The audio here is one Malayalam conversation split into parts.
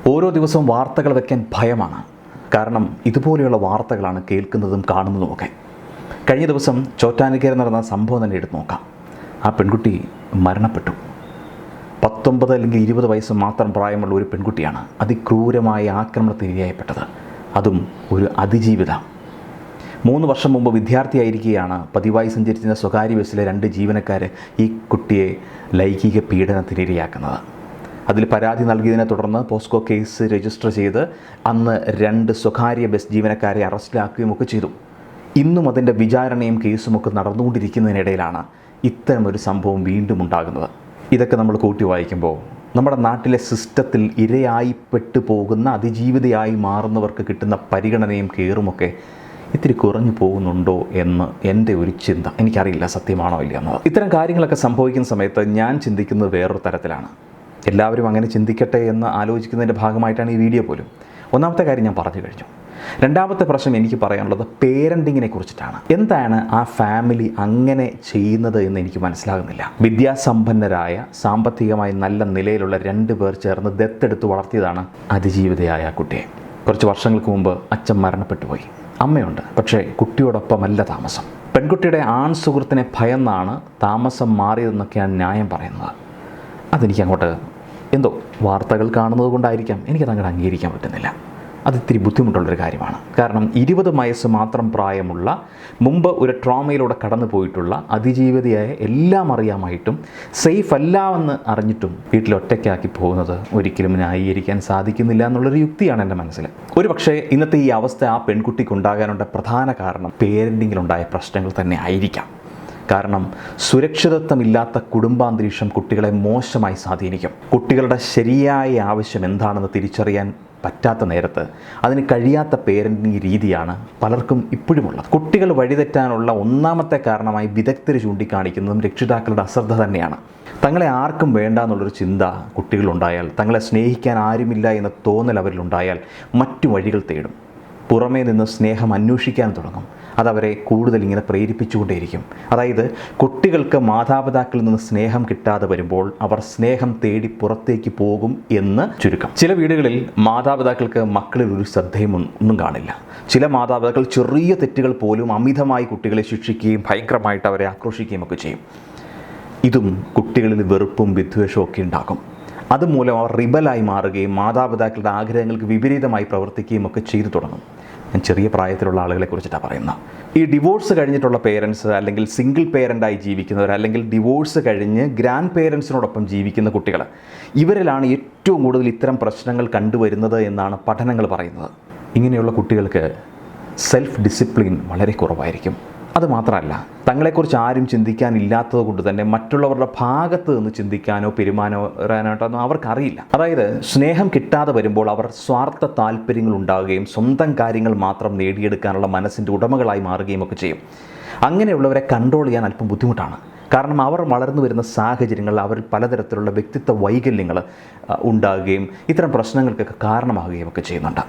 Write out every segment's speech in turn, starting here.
ഓരോ ദിവസവും വാർത്തകൾ വയ്ക്കാൻ ഭയമാണ്. കാരണം ഇതുപോലെയുള്ള വാർത്തകളാണ് കേൾക്കുന്നതും കാണുന്നതുമൊക്കെ. കഴിഞ്ഞ ദിവസം ചോറ്റാനിക്കര നടന്ന സംഭവം തന്നെ എടുത്ത് നോക്കാം. ആ പെൺകുട്ടി മരണപ്പെട്ടു. 19 അല്ലെങ്കിൽ 20 വയസ്സ് മാത്രം പ്രായമുള്ള ഒരു പെൺകുട്ടിയാണ് അതിക്രൂരമായ ആക്രമണത്തിന് ഇരയായപ്പെട്ടത്. അതും ഒരു അതിജീവിത. 3 വർഷം മുമ്പ് വിദ്യാർത്ഥിയായിരിക്കുകയാണ് പതിവായി സഞ്ചരിച്ചിരുന്ന സ്വകാര്യ ബസ്സിലെ 2 ജീവനക്കാർ ഈ കുട്ടിയെ ലൈംഗിക പീഡനത്തിനിരയാക്കുന്നത്. അതിൽ പരാതി നൽകിയതിനെ തുടർന്ന് പോസ്കോ കേസ് രജിസ്റ്റർ ചെയ്ത് അന്ന് 2 സ്വകാര്യ ബസ് ജീവനക്കാരെ അറസ്റ്റിലാക്കുകയും ഒക്കെ ചെയ്തു. ഇന്നും അതിൻ്റെ വിചാരണയും കേസുമൊക്കെ നടന്നുകൊണ്ടിരിക്കുന്നതിനിടയിലാണ് ഇത്തരമൊരു സംഭവം വീണ്ടും ഉണ്ടാകുന്നത്. ഇതൊക്കെ നമ്മൾ കൂട്ടി വായിക്കുമ്പോൾ നമ്മുടെ നാട്ടിലെ സിസ്റ്റത്തിൽ ഇരയായിപ്പെട്ടു പോകുന്ന അതിജീവിതയായി മാറുന്നവർക്ക് കിട്ടുന്ന പരിഗണനയും കെയറുമൊക്കെ ഇത്തിരി കുറഞ്ഞു പോകുന്നുണ്ടോ എന്ന് എൻ്റെ ഒരു ചിന്ത. എനിക്കറിയില്ല സത്യമാണോ ഇല്ല എന്നത്. ഇത്തരം കാര്യങ്ങളൊക്കെ സംഭവിക്കുന്ന സമയത്ത് ഞാൻ ചിന്തിക്കുന്നത് വേറൊരു തരത്തിലാണ്. എല്ലാവരും അങ്ങനെ ചിന്തിക്കട്ടെ എന്ന് ആലോചിക്കുന്നതിൻ്റെ ഭാഗമായിട്ടാണ് ഈ വീഡിയോ പോലും. ഒന്നാമത്തെ കാര്യം ഞാൻ പറഞ്ഞു കഴിഞ്ഞു. രണ്ടാമത്തെ പ്രശ്നം എനിക്ക് പറയാനുള്ളത് പേരൻറ്റിങ്ങിനെ കുറിച്ചിട്ടാണ്. എന്താണ് ആ ഫാമിലി അങ്ങനെ ചെയ്യുന്നത് എന്ന് എനിക്ക് മനസ്സിലാകുന്നില്ല. വിദ്യാസമ്പന്നരായ സാമ്പത്തികമായി നല്ല നിലയിലുള്ള 2 പേർ ചേർന്ന് ദത്തെടുത്ത് വളർത്തിയതാണ് അതിജീവിതയായ ആ കുട്ടിയെ. കുറച്ച് വർഷങ്ങൾക്ക് മുമ്പ് അച്ഛൻ മരണപ്പെട്ടു പോയി. അമ്മയുണ്ട്, പക്ഷേ കുട്ടിയോടൊപ്പമല്ല താമസം. പെൺകുട്ടിയുടെ ആൺ സുഹൃത്തിനെ ഭയന്നാണ് താമസം മാറിയതെന്നൊക്കെയാണ് ന്യായം പറയുന്നത്. അതെനിക്ക് അങ്ങോട്ട് എന്തോ വാർത്തകൾ കാണുന്നത് കൊണ്ടായിരിക്കാം എനിക്കത് അങ്ങോട്ട് അംഗീകരിക്കാൻ പറ്റുന്നില്ല. അതിത്തിരി ബുദ്ധിമുട്ടുള്ളൊരു കാര്യമാണ്. കാരണം 20 വയസ്സ് മാത്രം പ്രായമുള്ള, മുമ്പ് ഒരു ട്രോമയിലൂടെ കടന്നു പോയിട്ടുള്ള അതിജീവിതയായ എല്ലാം അറിയാമായിട്ടും സേഫ് അല്ലാവെന്ന് അറിഞ്ഞിട്ടും വീട്ടിൽ ഒറ്റയ്ക്കാക്കി പോകുന്നത് ഒരിക്കലും ന്യായീകരിക്കാൻ സാധിക്കുന്നില്ല എന്നുള്ളൊരു യുക്തിയാണ് എൻ്റെ മനസ്സിൽ. ഒരു പക്ഷേ ഇന്നത്തെ ഈ അവസ്ഥ ആ പെൺകുട്ടിക്കുണ്ടാകാനുള്ള പ്രധാന കാരണം പേരൻറ്റിങ്ങിലുണ്ടായ പ്രശ്നങ്ങൾ തന്നെ ആയിരിക്കാം. കാരണം സുരക്ഷിതത്വമില്ലാത്ത കുടുംബാന്തരീക്ഷം കുട്ടികളെ മോശമായി സ്വാധീനിക്കും. കുട്ടികളുടെ ശരിയായ ആവശ്യം എന്താണെന്ന് തിരിച്ചറിയാൻ പറ്റാത്ത നേരത്ത് അതിന് കഴിയാത്ത പേരൻറ്റിങ് രീതിയാണ് പലർക്കും ഇപ്പോഴുമുള്ളത്. കുട്ടികൾ വഴിതെറ്റാനുള്ള ഒന്നാമത്തെ കാരണമായി വിദഗ്ധർ ചൂണ്ടിക്കാണിക്കുന്നതും രക്ഷിതാക്കളുടെ അശ്രദ്ധ തന്നെയാണ്. തങ്ങളെ ആർക്കും വേണ്ട എന്നുള്ളൊരു ചിന്ത കുട്ടികളുണ്ടായാൽ, തങ്ങളെ സ്നേഹിക്കാൻ ആരുമില്ല എന്ന തോന്നൽ അവരിലുണ്ടായാൽ മറ്റു വഴികൾ തേടും. പുറമേ നിന്ന് സ്നേഹം അന്വേഷിക്കാൻ തുടങ്ങും. അതവരെ കൂടുതൽ ഇങ്ങനെ പ്രേരിപ്പിച്ചുകൊണ്ടേയിരിക്കും. അതായത് കുട്ടികൾക്ക് മാതാപിതാക്കളിൽ നിന്ന് സ്നേഹം കിട്ടാതെ വരുമ്പോൾ അവർ സ്നേഹം തേടി പുറത്തേക്ക് പോകും എന്ന് ചുരുക്കം. ചില വീടുകളിൽ മാതാപിതാക്കൾക്ക് മക്കളിൽ ഒരു ശ്രദ്ധയും ഒന്നും കാണില്ല. ചില മാതാപിതാക്കൾ ചെറിയ തെറ്റുകൾ പോലും അമിതമായി കുട്ടികളെ ശിക്ഷിക്കുകയും ഭയങ്കരമായിട്ട് അവരെ ആക്രോശിക്കുകയും ഒക്കെ ചെയ്യും. ഇതും കുട്ടികളിൽ വെറുപ്പും വിദ്വേഷവും ഒക്കെ ഉണ്ടാക്കും. അതുമൂലം അവർ റിബലായി മാറുകയും മാതാപിതാക്കളുടെ ആഗ്രഹങ്ങൾക്ക് വിപരീതമായി പ്രവർത്തിക്കുകയും ഒക്കെ ചെയ്തു തുടങ്ങും. ഞാൻ ചെറിയ പ്രായത്തിലുള്ള ആളുകളെ കുറിച്ചിട്ടാണ് പറയുന്നത്. ഈ ഡിവോഴ്സ് കഴിഞ്ഞിട്ടുള്ള പേരൻസ്, അല്ലെങ്കിൽ സിംഗിൾ പേരൻ്റായി ജീവിക്കുന്നവർ, അല്ലെങ്കിൽ ഡിവോഴ്സ് കഴിഞ്ഞ് ഗ്രാൻഡ് പേരൻസിനോടൊപ്പം ജീവിക്കുന്ന കുട്ടികൾ, ഇവരിലാണ് ഏറ്റവും കൂടുതൽ ഇത്തരം പ്രശ്നങ്ങൾ കണ്ടുവരുന്നത് എന്നാണ് പഠനങ്ങൾ പറയുന്നത്. ഇങ്ങനെയുള്ള കുട്ടികൾക്ക് സെൽഫ് ഡിസിപ്ലിൻ വളരെ കുറവായിരിക്കും. അതുമാത്രമല്ല, തങ്ങളെക്കുറിച്ച് ആരും ചിന്തിക്കാനില്ലാത്തത് കൊണ്ട് തന്നെ മറ്റുള്ളവരുടെ ഭാഗത്ത് നിന്ന് ചിന്തിക്കാനോ പെരുമാറാനോട്ടൊന്നും അവർക്കറിയില്ല. അതായത് സ്നേഹം കിട്ടാതെ വരുമ്പോൾ അവർ സ്വാർത്ഥ താല്പര്യങ്ങൾ ഉണ്ടാവുകയും സ്വന്തം കാര്യങ്ങൾ മാത്രം നേടിയെടുക്കാനുള്ള മനസ്സിൻ്റെ ഉടമകളായി മാറുകയും ഒക്കെ ചെയ്യും. അങ്ങനെയുള്ളവരെ കൺട്രോൾ ചെയ്യാൻ അല്പം ബുദ്ധിമുട്ടാണ്. കാരണം അവർ വളർന്നു വരുന്ന സാഹചര്യങ്ങൾ അവരിൽ പലതരത്തിലുള്ള വ്യക്തിത്വ വൈകല്യങ്ങൾ ഉണ്ടാകുകയും ഇത്തരം പ്രശ്നങ്ങൾക്കൊക്കെ കാരണമാകുകയും ഒക്കെ ചെയ്യുന്നുണ്ട്.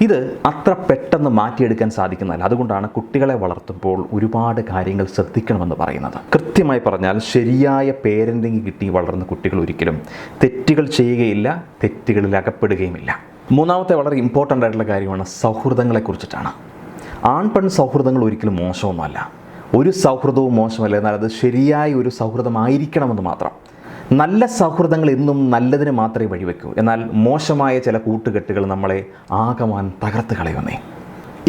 ഇത് അത്ര പെട്ടെന്ന് മാറ്റിയെടുക്കാൻ സാധിക്കുന്നതല്ല. അതുകൊണ്ടാണ് കുട്ടികളെ വളർത്തുമ്പോൾ ഒരുപാട് കാര്യങ്ങൾ ശ്രദ്ധിക്കണമെന്ന് പറയുന്നത്. കൃത്യമായി പറഞ്ഞാൽ ശരിയായ പേരൻറ്റിങ് കിട്ടി വളർന്ന കുട്ടികൾ ഒരിക്കലും തെറ്റുകൾ ചെയ്യുകയില്ല, തെറ്റുകളിൽ അകപ്പെടുകയുമില്ല. മൂന്നാമത്തെ വളരെ ഇമ്പോർട്ടൻ്റ് ആയിട്ടുള്ള കാര്യമാണ് സൗഹൃദങ്ങളെക്കുറിച്ചിട്ടാണ്. ആൺ പെൺ സൗഹൃദങ്ങൾ ഒരിക്കലും മോശമൊന്നുമല്ല. ഒരു സൗഹൃദവും മോശമല്ല. എന്നാൽ അത് ശരിയായ ഒരു സൗഹൃദമായിരിക്കണമെന്ന് മാത്രം. നല്ല സൗഹൃദങ്ങൾ എന്നും നല്ലതിന് മാത്രമേ വഴിവെക്കൂ. എന്നാൽ മോശമായ ചില കൂട്ടുകെട്ടുകൾ നമ്മളെ ആകമാൻ തകർത്ത് കളയുന്നേ.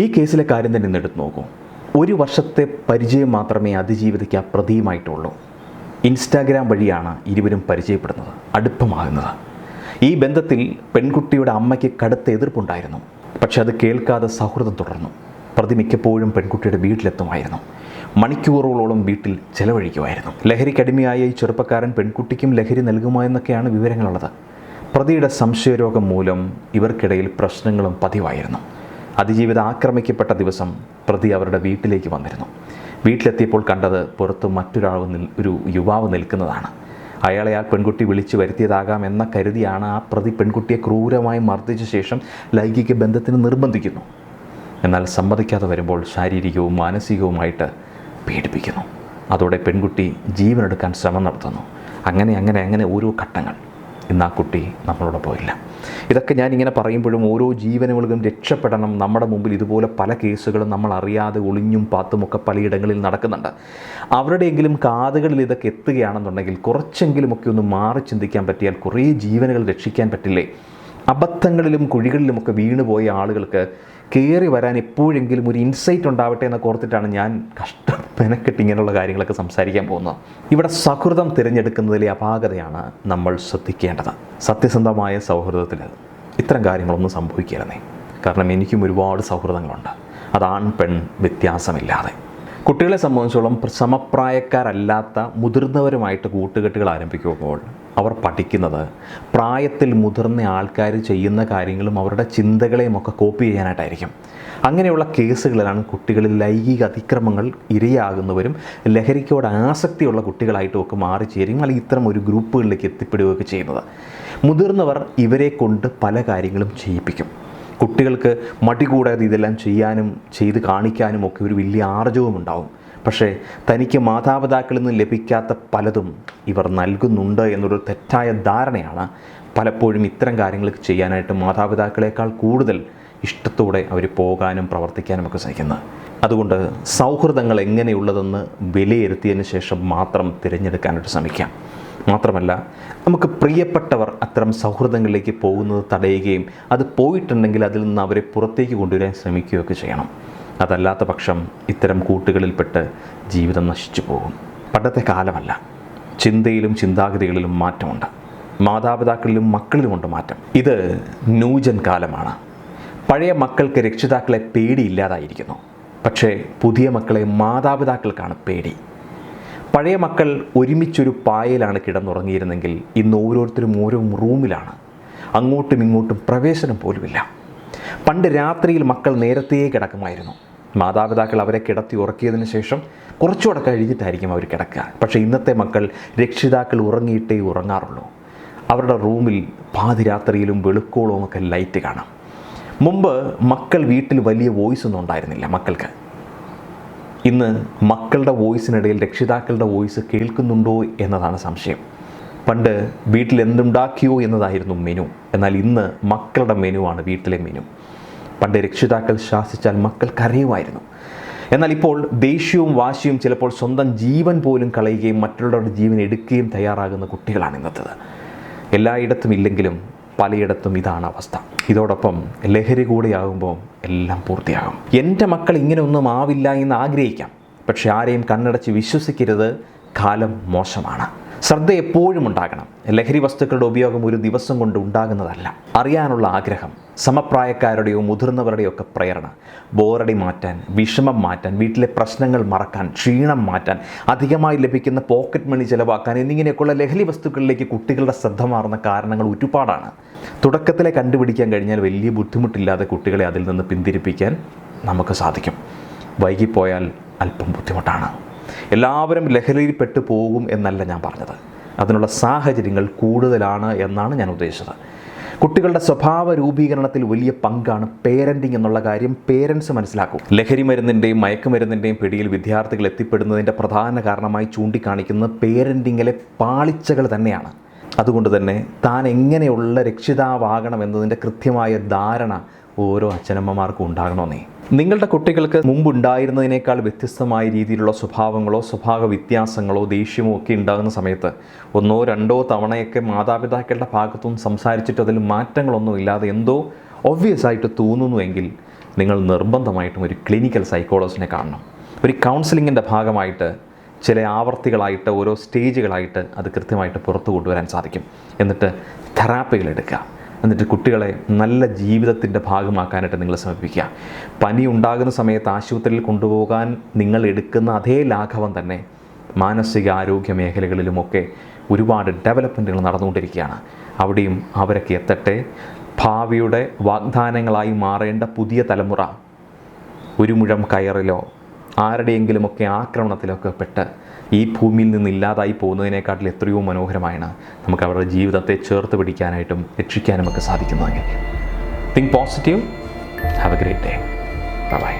ഈ കേസിലെ കാര്യം തന്നെ ഇന്ന് എടുത്ത് നോക്കൂ. 1 വർഷത്തെ പരിചയം മാത്രമേ അതിജീവിതയ്ക്ക് പ്രതിയുമായിട്ടുള്ളൂ. ഇൻസ്റ്റാഗ്രാം വഴിയാണ് ഇരുവരും പരിചയപ്പെടുന്നത്, അടുപ്പമാകുന്നത്. ഈ ബന്ധത്തിൽ പെൺകുട്ടിയുടെ അമ്മയ്ക്ക് കടുത്ത എതിർപ്പുണ്ടായിരുന്നു. പക്ഷെ അത് കേൾക്കാതെ സൗഹൃദം തുടർന്നു. പ്രതി മിക്കപ്പോഴും പെൺകുട്ടിയുടെ വീട്ടിലെത്തുമായിരുന്നു. മണിക്കൂറുകളോളം വീട്ടിൽ ചെലവഴിക്കുമായിരുന്നു. ലഹരിക്കടിമയായ ഈ ചെറുപ്പക്കാരൻ പെൺകുട്ടിക്കും ലഹരി നൽകുമോ എന്നൊക്കെയാണ് വിവരങ്ങളുള്ളത്. പ്രതിയുടെ സംശയരോഗം മൂലം ഇവർക്കിടയിൽ പ്രശ്നങ്ങളും പതിവായിരുന്നു. അതിജീവിത ആക്രമിക്കപ്പെട്ട ദിവസം പ്രതി അവരുടെ വീട്ടിലേക്ക് വന്നിരുന്നു. വീട്ടിലെത്തിയപ്പോൾ കണ്ടത് പുറത്ത് ഒരു യുവാവ് നിൽക്കുന്നതാണ്. അയാളെ ആ പെൺകുട്ടി വിളിച്ചു വരുത്തിയതാകാം എന്ന കരുതിയാണ് ആ പ്രതി പെൺകുട്ടിയെ ക്രൂരമായി മർദ്ദിച്ച ശേഷം ലൈംഗിക ബന്ധത്തിന് നിർബന്ധിക്കുന്നു. എന്നാൽ സമ്മതിക്കാതെ വരുമ്പോൾ ശാരീരികവും മാനസികവുമായിട്ട് പീഡിപ്പിക്കുന്നു. അതോടെ പെൺകുട്ടി ജീവനെടുക്കാൻ ശ്രമം നടത്തുന്നു. അങ്ങനെ ഓരോ ഘട്ടങ്ങൾ. ഇന്ന് ആ കുട്ടി നമ്മളോടൊപ്പം ഇല്ല. ഇതൊക്കെ ഞാനിങ്ങനെ പറയുമ്പോഴും ഓരോ ജീവനുകളും രക്ഷപ്പെടണം. നമ്മുടെ മുമ്പിൽ ഇതുപോലെ പല കേസുകളും നമ്മൾ അറിയാതെ ഒളിഞ്ഞും പാത്തുമൊക്കെ പലയിടങ്ങളിൽ നടക്കുന്നുണ്ട്. അവരുടെയെങ്കിലും കാതുകളിൽ ഇതൊക്കെ എത്തുകയാണെന്നുണ്ടെങ്കിൽ കുറച്ചെങ്കിലുമൊക്കെ ഒന്ന് മാറി ചിന്തിക്കാൻ പറ്റിയാൽ കുറേ ജീവനുകൾ രക്ഷിക്കാൻ പറ്റില്ലേ? അബദ്ധങ്ങളിലും കുഴികളിലുമൊക്കെ വീണുപോയ ആളുകൾക്ക് കയറി വരാൻ എപ്പോഴെങ്കിലും ഒരു ഇൻസൈറ്റ് ഉണ്ടാവട്ടെ എന്നൊക്കെ ഓർത്തിട്ടാണ് ഞാൻ മെനക്കെട്ട് ഇങ്ങനെയുള്ള കാര്യങ്ങളൊക്കെ സംസാരിക്കാൻ പോകുന്നത്. ഇവിടെ സൗഹൃദം തിരഞ്ഞെടുക്കുന്നതിലെ അപാകതയാണ് നമ്മൾ ശ്രദ്ധിക്കേണ്ടത്. സത്യസന്ധമായ സൗഹൃദത്തിൽ ഇത്തരം കാര്യങ്ങളൊന്നും സംഭവിക്കരുതേ. കാരണം എനിക്കും ഒരുപാട് സൗഹൃദങ്ങളുണ്ട്, അത് ആൺ പെൺ വ്യത്യാസമില്ലാതെ. കുട്ടികളെ സംബന്ധിച്ചോളം സമപ്രായക്കാരല്ലാത്ത മുതിർന്നവരുമായിട്ട് കൂട്ടുകെട്ടുകൾ ആരംഭിക്കുമ്പോൾ അവർ പഠിക്കുന്നത് പ്രായത്തിൽ മുതിർന്ന ആൾക്കാർ ചെയ്യുന്ന കാര്യങ്ങളും അവരുടെ ചിന്തകളെയും ഒക്കെ കോപ്പി ചെയ്യാനായിട്ടായിരിക്കും. അങ്ങനെയുള്ള കേസുകളിലാണ് കുട്ടികളിൽ ലൈംഗിക അതിക്രമങ്ങൾ ഇരയാകുന്നവരും ലഹരിക്കോട് ആസക്തിയുള്ള കുട്ടികളായിട്ടും ഒക്കെ മാറിച്ചേരും, അല്ലെങ്കിൽ ഇത്തരം ഒരു ഗ്രൂപ്പുകളിലേക്ക് എത്തിപ്പെടുകയൊക്കെ ചെയ്യുന്നത്. മുതിർന്നവർ ഇവരെ കൊണ്ട് പല കാര്യങ്ങളും ചെയ്യിപ്പിക്കും. കുട്ടികൾക്ക് മടി കൂടാതെ ഇതെല്ലാം ചെയ്യാനും ചെയ്ത് കാണിക്കാനും ഒക്കെ ഒരു വലിയ ആർജവും ഉണ്ടാവും. പക്ഷേ തനിക്ക് മാതാപിതാക്കളിൽ നിന്ന് ലഭിക്കാത്ത പലതും ഇവർ നൽകുന്നുണ്ട് എന്നൊരു തെറ്റായ ധാരണയാണ് പലപ്പോഴും ഇത്തരം കാര്യങ്ങൾ ചെയ്യാനായിട്ട് മാതാപിതാക്കളെക്കാൾ കൂടുതൽ ഇഷ്ടത്തോടെ അവർ പോകാനും പ്രവർത്തിക്കാനും ഒക്കെ ശ്രമിക്കുന്നത്. അതുകൊണ്ട് സൗഹൃദങ്ങൾ എങ്ങനെയുള്ളതെന്ന് വിലയിരുത്തിയതിന് ശേഷം മാത്രം തിരഞ്ഞെടുക്കാനായിട്ട് ശ്രമിക്കാം. മാത്രമല്ല, നമുക്ക് പ്രിയപ്പെട്ടവർ അത്തരം സൗഹൃദങ്ങളിലേക്ക് പോകുന്നത് തടയുകയും അത് പോയിട്ടുണ്ടെങ്കിൽ അതിൽ നിന്ന് അവരെ പുറത്തേക്ക് കൊണ്ടുവരാൻ ശ്രമിക്കുകയൊക്കെ ചെയ്യണം. അതല്ലാത്ത പക്ഷം ഇത്തരം കൂട്ടുകളിൽപ്പെട്ട് ജീവിതം നശിച്ചു പോകും. പണ്ടത്തെ കാലമല്ല, ചിന്തയിലും ചിന്താഗതികളിലും മാറ്റമുണ്ട്. മാതാപിതാക്കളിലും മക്കളിലുമുണ്ട് മാറ്റം. ഇത് ന്യൂജൻ കാലമാണ്. പഴയ മക്കൾക്ക് രക്ഷിതാക്കളെ പേടിയില്ലാതായിരിക്കുന്നു. പക്ഷേ പുതിയ മക്കളെ മാതാപിതാക്കൾക്കാണ് പേടി. പഴയ മക്കൾ ഒരുമിച്ചൊരു പായയിലാണ് കിടന്നുറങ്ങിയിരുന്നെങ്കിൽ ഇന്ന് ഓരോരുത്തരും ഓരോ റൂമിലാണ്. അങ്ങോട്ടും ഇങ്ങോട്ടും പ്രവേശനം പോലുമില്ല. പണ്ട് രാത്രിയിൽ മക്കൾ നേരത്തേ കിടക്കുമായിരുന്നു. മാതാപിതാക്കൾ അവരെ കിടത്തി ഉറക്കിയതിന് ശേഷം കുറച്ചുകൂടെ കഴിഞ്ഞിട്ടായിരിക്കും അവർ കിടക്കുക. പക്ഷേ ഇന്നത്തെ മക്കൾ രക്ഷിതാക്കൾ ഉറങ്ങിയിട്ടേ ഉറങ്ങാറുള്ളൂ. അവരുടെ റൂമിൽ പാതിരാത്രിയിലും വെളുക്കോളവും ഒക്കെ ലൈറ്റ് കാണാം. മുമ്പ് മക്കൾ വീട്ടിൽ വലിയ വോയിസ് ഒന്നും ഉണ്ടായിരുന്നില്ല മക്കൾക്ക്. ഇന്ന് മക്കളുടെ വോയിസിനിടയിൽ രക്ഷിതാക്കളുടെ വോയിസ് കേൾക്കുന്നുണ്ടോ എന്നതാണ് സംശയം. പണ്ട് വീട്ടിൽ എന്തുണ്ടാക്കിയോ എന്നതായിരുന്നു മെനു. എന്നാൽ ഇന്ന് മക്കളുടെ മെനുവാണ് വീട്ടിലെ മെനു. പണ്ട് രക്ഷിതാക്കൾ ശാസിച്ചാൽ മക്കൾ കരയുമായിരുന്നു. എന്നാൽ ഇപ്പോൾ ദേഷ്യവും വാശിയും ചിലപ്പോൾ സ്വന്തം ജീവൻ പോലും കളയുകയും മറ്റുള്ളവരുടെ ജീവൻ എടുക്കുകയും തയ്യാറാകുന്ന കുട്ടികളാണ് ഇന്നത്തേത്. എല്ലായിടത്തും ഇല്ലെങ്കിലും പലയിടത്തും ഇതാണ് അവസ്ഥ. ഇതോടൊപ്പം ലഹരി കൂടെയാകുമ്പോൾ എല്ലാം പൂർത്തിയാകും. എൻ്റെ മക്കൾ ഇങ്ങനെ ഒന്നും ആവില്ല എന്ന് ആഗ്രഹിക്കാം, പക്ഷെ ആരെയും കണ്ണടച്ച് വിശ്വസിക്കരുത്. കാലം മോശമാണ്. ശ്രദ്ധ എപ്പോഴും ഉണ്ടാകണം. ലഹരി വസ്തുക്കളുടെ ഉപയോഗം ഒരു ദിവസം കൊണ്ട് ഉണ്ടാകുന്നതല്ല. അറിയാനുള്ള ആഗ്രഹം, സമപ്രായക്കാരുടെയോ മുതിർന്നവരുടെയോ ഒക്കെ പ്രേരണ, ബോറടി മാറ്റാൻ, വിഷമം മാറ്റാൻ, വീട്ടിലെ പ്രശ്നങ്ങൾ മറക്കാൻ, ക്ഷീണം മാറ്റാൻ, അധികമായി ലഭിക്കുന്ന പോക്കറ്റ് മണി ചിലവാക്കാൻ എന്നിങ്ങനെയൊക്കെയുള്ള ലഹരി വസ്തുക്കളിലേക്ക് കുട്ടികളുടെ ശ്രദ്ധ മാറുന്ന കാരണങ്ങൾ ഒരുപാടാണ്. തുടക്കത്തിലെ കണ്ടുപിടിക്കാൻ കഴിഞ്ഞാൽ വലിയ ബുദ്ധിമുട്ടില്ലാതെ കുട്ടികളെ അതിൽ നിന്ന് പിന്തിരിപ്പിക്കാൻ നമുക്ക് സാധിക്കും. വൈകിപ്പോയാൽ അല്പം ബുദ്ധിമുട്ടാണ്. എല്ലാവരും ലഹരിയിൽപ്പെട്ടു പോകും എന്നല്ല ഞാൻ പറഞ്ഞത്. അതിനുള്ള സാഹചര്യങ്ങൾ കൂടുതലാണ് എന്നാണ് ഞാൻ ഉദ്ദേശിച്ചത്. കുട്ടികളുടെ സ്വഭാവ രൂപീകരണത്തിൽ വലിയ പങ്കാണ് പേരൻറ്റിങ് എന്നുള്ള കാര്യം പേരൻസ് മനസ്സിലാക്കും. ലഹരി മരുന്നിൻ്റെയും മയക്കുമരുന്നിൻ്റെയും പിടിയിൽ വിദ്യാർത്ഥികൾ എത്തിപ്പെടുന്നതിൻ്റെ പ്രധാന കാരണമായി ചൂണ്ടിക്കാണിക്കുന്നത് പേരൻറ്റിങ്ങിലെ പാളിച്ചകൾ തന്നെയാണ്. അതുകൊണ്ട് തന്നെ താൻ എങ്ങനെയുള്ള രക്ഷിതാവാകണം എന്നതിൻ്റെ കൃത്യമായ ധാരണ ഓരോ അച്ഛനമ്മമാർക്കും ഉണ്ടാകണമെന്നേ. നിങ്ങളുടെ കുട്ടികൾക്ക് മുമ്പുണ്ടായിരുന്നതിനേക്കാൾ വ്യത്യസ്തമായ രീതിയിലുള്ള സ്വഭാവങ്ങളോ സ്വഭാവ വ്യത്യാസങ്ങളോ ദേഷ്യമോ ഒക്കെ ഉണ്ടാകുന്ന സമയത്ത് ഒന്നോ രണ്ടോ തവണയൊക്കെ മാതാപിതാക്കളുടെ ഭാഗത്തുനിന്ന് സംസാരിച്ചിട്ട് അതിൽ മാറ്റങ്ങളൊന്നും ഇല്ലാതെ എന്തോ ഒബ്വിയസ് ആയിട്ട് തോന്നുന്നുവെങ്കിൽ നിങ്ങൾ നിർബന്ധമായിട്ടും ഒരു ക്ലിനിക്കൽ സൈക്കോളജിസ്റ്റിനെ കാണണം. ഒരു കൗൺസിലിങ്ങിൻ്റെ ഭാഗമായിട്ട് ചില ആവർത്തികളായിട്ട് ഓരോ സ്റ്റേജുകളായിട്ട് അത് കൃത്യമായിട്ട് പുറത്തു കൊണ്ടുവരാൻ സാധിക്കും. എന്നിട്ട് തെറാപ്പികൾ എടുക്കുക. എന്നിട്ട് കുട്ടികളെ നല്ല ജീവിതത്തിൻ്റെ ഭാഗമാക്കാനായിട്ട് നിങ്ങൾ ശ്രമിപ്പിക്കുക. പനി ഉണ്ടാകുന്ന സമയത്ത് ആശുപത്രിയിൽ കൊണ്ടുപോകാൻ നിങ്ങൾ എടുക്കുന്ന അതേ ലാഘവം തന്നെ മാനസിക ആരോഗ്യ മേഖലകളിലുമൊക്കെ ഒരുപാട് ഡെവലപ്മെൻറ്റുകൾ നടന്നുകൊണ്ടിരിക്കുകയാണ്. അവിടെയും അവരൊക്കെ എത്തട്ടെ. ഭാവിയുടെ വാഗ്ദാനങ്ങളായി മാറേണ്ട പുതിയ തലമുറ ഒരു മുഴം കയറിലോ ആരുടെയെങ്കിലുമൊക്കെ ആക്രമണത്തിലൊക്കെ പെട്ട് ഈ ഭൂമിയിൽ നിന്ന് ഇല്ലാതായി പോകുന്നതിനേക്കാട്ടിൽ എത്രയോ മനോഹരമായാണ് നമുക്ക് അവരുടെ ജീവിതത്തെ ചേർത്ത് പിടിക്കാനായിട്ടും രക്ഷിക്കാനുമൊക്കെ സാധിക്കുന്നതെങ്കിൽ. Think positive. Have a great day. Bye by.